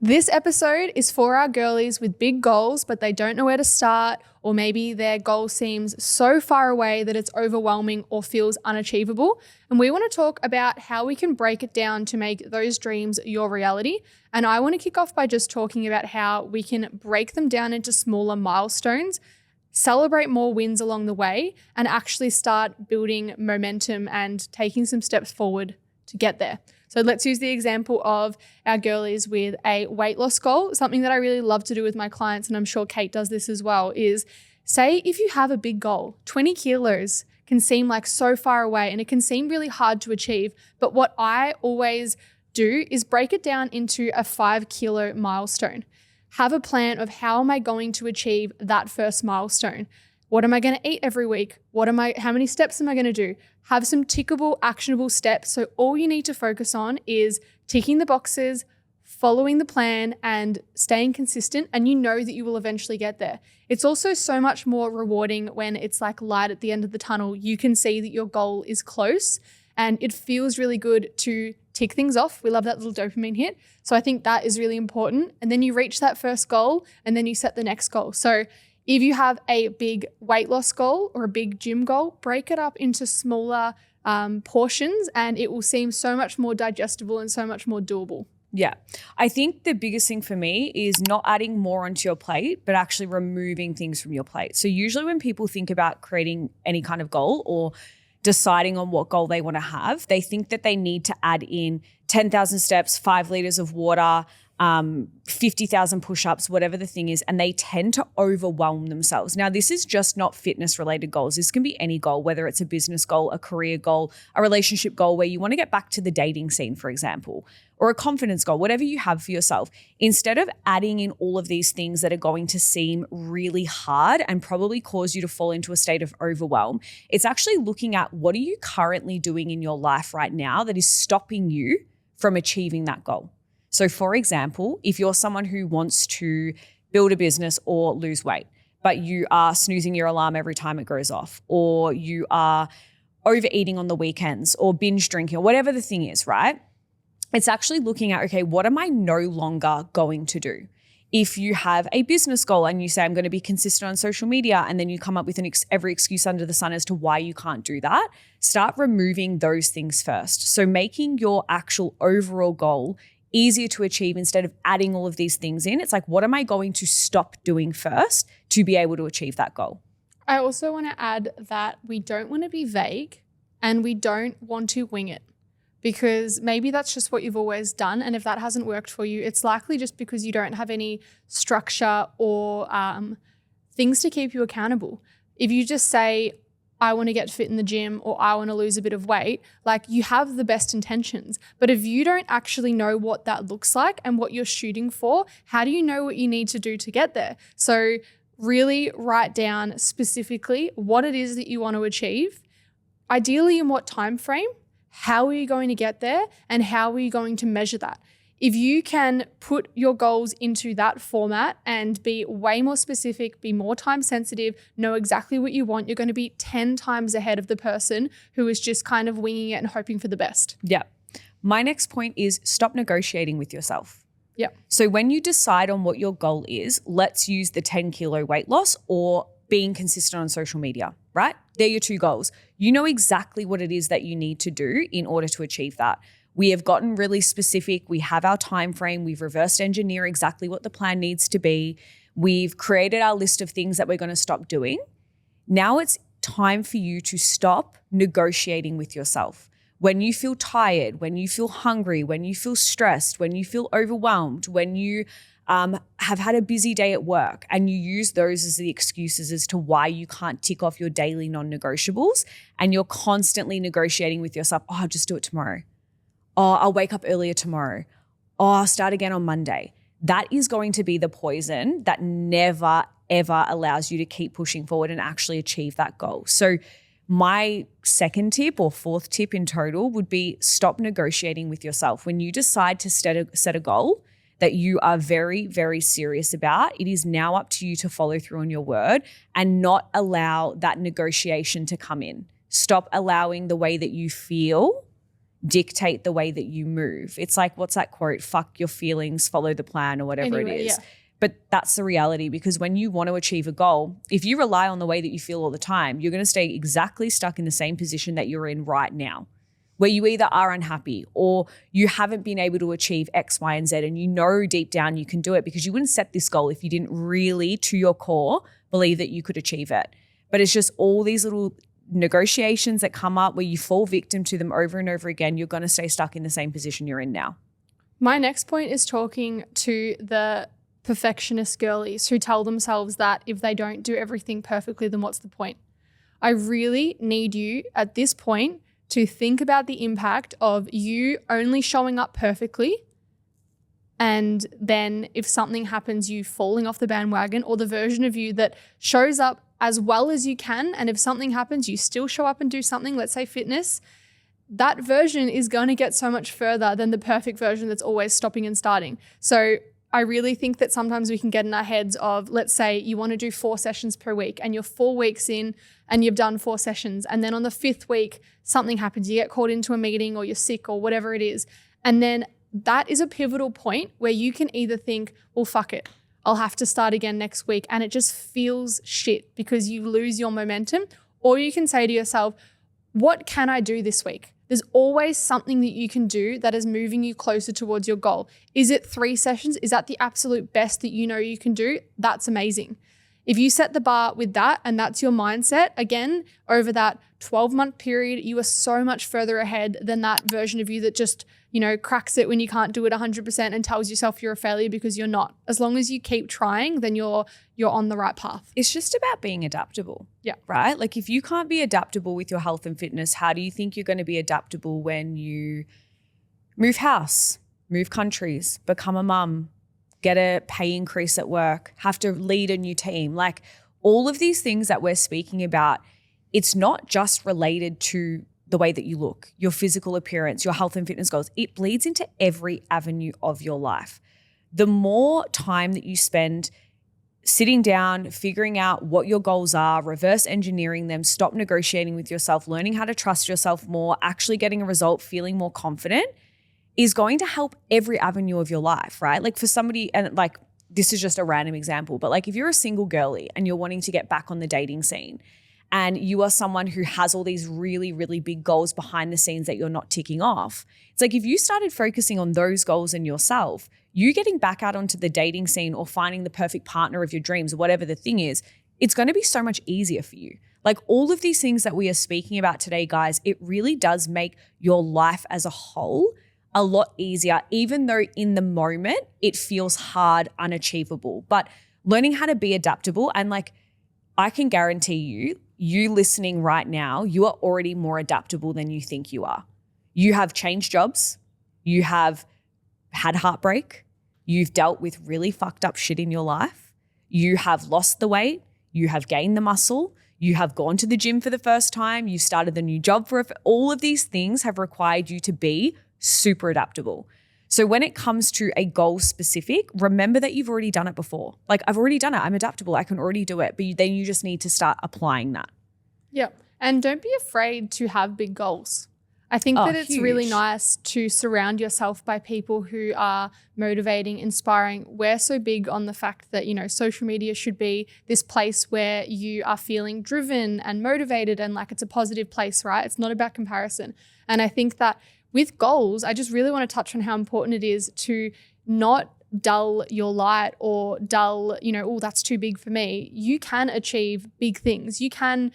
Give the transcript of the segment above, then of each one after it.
This episode is for our girlies with big goals, but they don't know where to start, or maybe their goal seems so far away that it's overwhelming or feels unachievable. And we want to talk about how we can break it down to make those dreams your reality. And I want to kick off by just talking about how we can break them down into smaller milestones, celebrate more wins along the way, and actually start building momentum and taking some steps forward to get there. So let's use the example of our girlies with a weight loss goal. Something that I really love to do with my clients, and I'm sure Kate does this as well, is say if you have a big goal, 20 kilos can seem like so far away and it can seem really hard to achieve. But what I always do is break it down into a 5-kilo milestone. Have a plan of how am I going to achieve that first milestone? What am I going to eat every week? How many steps am I going to do? Have some tickable, actionable steps. So all you need to focus on is ticking the boxes, following the plan, and staying consistent. And you know that you will eventually get there. It's also so much more rewarding when it's like light at the end of the tunnel. You can see that your goal is close and it feels really good to tick things off. We love that little dopamine hit. So I think that is really important. And then you reach that first goal and then you set the next goal. So if you have a big weight loss goal or a big gym goal, break it up into smaller portions and it will seem so much more digestible and so much more doable. Yeah. I think the biggest thing for me is not adding more onto your plate, but actually removing things from your plate. So usually when people think about creating any kind of goal or deciding on what goal they want to have, they think that they need to add in 10,000 steps, 5 liters of water, 50,000 push-ups, whatever the thing is, and they tend to overwhelm themselves. Now, this is just not fitness-related goals. This can be any goal, whether it's a business goal, a career goal, a relationship goal where you want to get back to the dating scene, for example, or a confidence goal, whatever you have for yourself. Instead of adding in all of these things that are going to seem really hard and probably cause you to fall into a state of overwhelm, it's actually looking at what are you currently doing in your life right now that is stopping you from achieving that goal. So for example, if you're someone who wants to build a business or lose weight, but you are snoozing your alarm every time it goes off, or you are overeating on the weekends or binge drinking or whatever the thing is, right? It's actually looking at, okay, what am I no longer going to do? If you have a business goal and you say, I'm going to be consistent on social media, and then you come up with every excuse under the sun as to why you can't do that, start removing those things first. So making your actual overall goal easier to achieve instead of adding all of these things in. It's like, what am I going to stop doing first to be able to achieve that goal? I also want to add that we don't want to be vague and we don't want to wing it, because maybe that's just what you've always done. And if that hasn't worked for you, it's likely just because you don't have any structure or things to keep you accountable. If you just say, I want to get fit in the gym or I want to lose a bit of weight, like you have the best intentions. But if you don't actually know what that looks like and what you're shooting for, how do you know what you need to do to get there? So really write down specifically what it is that you want to achieve, ideally in what time frame, how are you going to get there, and how are you going to measure that? If you can put your goals into that format and be way more specific, be more time sensitive, know exactly what you want, you're going to be 10 times ahead of the person who is just kind of winging it and hoping for the best. Yeah. My next point is stop negotiating with yourself. Yeah. So when you decide on what your goal is, let's use the 10-kilo weight loss or being consistent on social media, right? They're your two goals. You know exactly what it is that you need to do in order to achieve that. We have gotten really specific. We have our time frame. We've reversed engineer exactly what the plan needs to be. We've created our list of things that we're going to stop doing. Now it's time for you to stop negotiating with yourself. When you feel tired, when you feel hungry, when you feel stressed, when you feel overwhelmed, when you have had a busy day at work and you use those as the excuses as to why you can't tick off your daily non-negotiables, and you're constantly negotiating with yourself, oh, I'll just do it tomorrow. Oh, I'll wake up earlier tomorrow. Oh, I'll start again on Monday. That is going to be the poison that never, ever allows you to keep pushing forward and actually achieve that goal. So my second tip or fourth tip in total would be stop negotiating with yourself. When you decide to set a goal that you are very, very serious about, it is now up to you to follow through on your word and not allow that negotiation to come in. Stop allowing the way that you feel dictate the way that you move. It's like, what's that quote? Fuck your feelings, follow the plan, or whatever it is. Yeah. But that's the reality, because when you want to achieve a goal, if you rely on the way that you feel all the time, you're going to stay exactly stuck in the same position that you're in right now, where you either are unhappy or you haven't been able to achieve X, Y, and Z, and you know deep down you can do it, because you wouldn't set this goal if you didn't really, to your core, believe that you could achieve it. But it's just all these little negotiations that come up where you fall victim to them over and over again. You're going to stay stuck in the same position you're in now. My next point is talking to the perfectionist girlies who tell themselves that if they don't do everything perfectly, then what's the point? I really need you at this point to think about the impact of you only showing up perfectly, and then if something happens, you falling off the bandwagon, or the version of you that shows up as well as you can, and if something happens, you still show up and do something, let's say fitness. That version is going to get so much further than the perfect version that's always stopping and starting. So I really think that sometimes we can get in our heads of, let's say you want to do 4 sessions per week and you're 4 weeks in and you've done 4 sessions. And then on the 5th week, something happens. You get called into a meeting or you're sick or whatever it is. And then that is a pivotal point where you can either think, well, fuck it, I'll have to start again next week. And it just feels shit because you lose your momentum. Or you can say to yourself, what can I do this week? There's always something that you can do that is moving you closer towards your goal. Is it 3 sessions? Is that the absolute best that you know you can do? That's amazing. If you set the bar with that and that's your mindset, again, over that 12-month period, you are so much further ahead than that version of you that just, cracks it when you can't do it 100% and tells yourself you're a failure because you're not. As long as you keep trying, then you're on the right path. It's just about being adaptable. Yeah. Right? Like if you can't be adaptable with your health and fitness, how do you think you're going to be adaptable when you move house, move countries, become a mum, get a pay increase at work, have to lead a new team? Like all of these things that we're speaking about, it's not just related to the way that you look, your physical appearance, your health and fitness goals. It bleeds into every avenue of your life. The more time that you spend sitting down, figuring out what your goals are, reverse engineering them, stop negotiating with yourself, learning how to trust yourself more, actually getting a result, feeling more confident, is going to help every avenue of your life, right? Like for somebody, and like this is just a random example, but like if you're a single girly and you're wanting to get back on the dating scene, and you are someone who has all these really, really big goals behind the scenes that you're not ticking off, it's like if you started focusing on those goals in yourself, you getting back out onto the dating scene or finding the perfect partner of your dreams, whatever the thing is, it's going to be so much easier for you. Like all of these things that we are speaking about today, guys, it really does make your life as a whole a lot easier, even though in the moment it feels hard, unachievable. But learning how to be adaptable, and like I can guarantee you listening right now, you are already more adaptable than you think you are. You have changed jobs. You have had heartbreak. You've dealt with really fucked up shit in your life. You have lost the weight. You have gained the muscle. You have gone to the gym for the first time. You started the new job all of these things have required you to be super adaptable. So when it comes to a goal specific, remember that you've already done it before. Like I've already done it. I'm adaptable. I can already do it. But then you just need to start applying that. Yeah. And don't be afraid to have big goals. I think that it's really nice to surround yourself by people who are motivating, inspiring. We're so big on the fact that, social media should be this place where you are feeling driven and motivated and like it's a positive place, right? It's not about comparison. And I think that with goals, I just really want to touch on how important it is to not dull your light or dull, oh, that's too big for me. You can achieve big things. You can,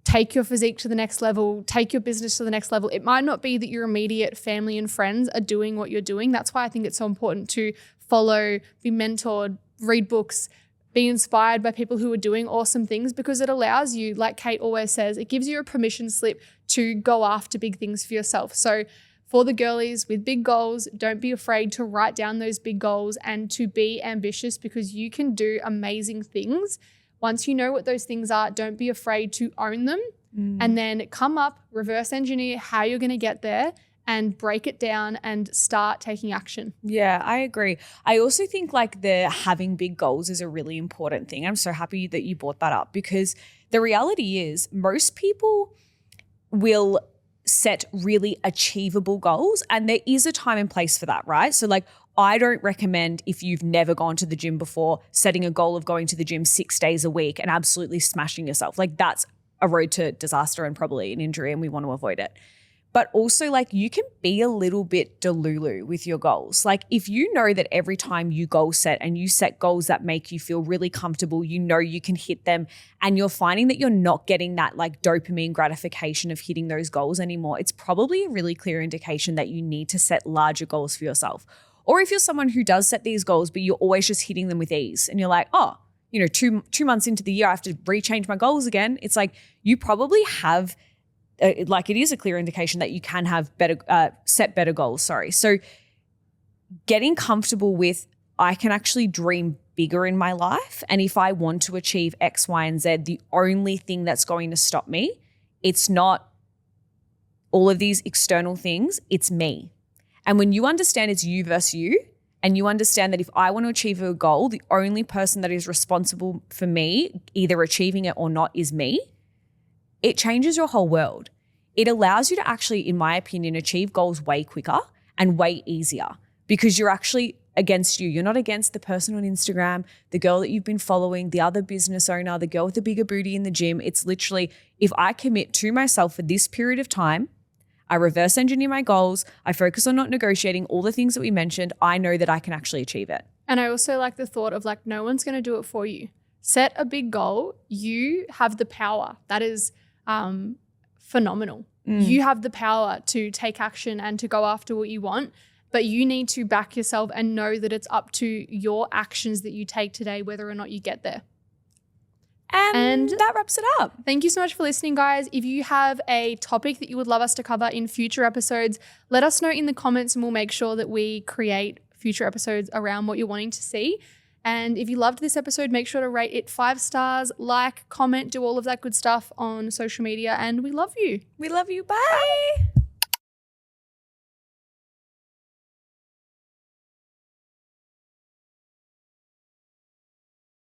take your physique to the next level, take your business to the next level. It might not be that your immediate family and friends are doing what you're doing. That's why I think it's so important to follow, be mentored, read books, be inspired by people who are doing awesome things, because it allows you, like Kate always says, it gives you a permission slip to go after big things for yourself. So for the girlies with big goals, don't be afraid to write down those big goals and to be ambitious, because you can do amazing things. Once you know what those things are, don't be afraid to own them and then come up, reverse engineer how you're going to get there and break it down and start taking action. Yeah, I agree. I also think like the having big goals is a really important thing. I'm so happy that you brought that up, because the reality is most people will set really achievable goals. And there is a time and place for that, right? So like, I don't recommend, if you've never gone to the gym before, setting a goal of going to the gym 6 days a week and absolutely smashing yourself. Like that's a road to disaster and probably an injury, and we want to avoid it. But also like you can be a little bit delulu with your goals. Like if you know that every time you goal set and you set goals that make you feel really comfortable, you know you can hit them, and you're finding that you're not getting that like dopamine gratification of hitting those goals anymore, it's probably a really clear indication that you need to set larger goals for yourself. Or if you're someone who does set these goals, but you're always just hitting them with ease and you're like, oh, you know, two months into the year, I have to rechange my goals again. It's like you probably have like it is a clear indication that you can have set better goals. So getting comfortable with, I can actually dream bigger in my life. And if I want to achieve X, Y, and Z, the only thing that's going to stop me, it's not all of these external things, it's me. And when you understand it's you versus you, and you understand that if I want to achieve a goal, the only person that is responsible for me, either achieving it or not, is me, it changes your whole world. It allows you to actually, in my opinion, achieve goals way quicker and way easier because you're actually against you. You're not against the person on Instagram, the girl that you've been following, the other business owner, the girl with the bigger booty in the gym. It's literally, if I commit to myself for this period of time, I reverse engineer my goals, I focus on not negotiating all the things that we mentioned, I know that I can actually achieve it. And I also like the thought of like, no one's going to do it for you. Set a big goal. You have the power. That is phenomenal. You have the power to take action and to go after what you want, but you need to back yourself and know that it's up to your actions that you take today, whether or not you get there. And that wraps it up. Thank you so much for listening, guys. If you have a topic that you would love us to cover in future episodes, let us know in the comments and we'll make sure that we create future episodes around what you're wanting to see. And if you loved this episode, make sure to rate it 5 stars, like, comment, do all of that good stuff on social media. And we love you. We love you. Bye.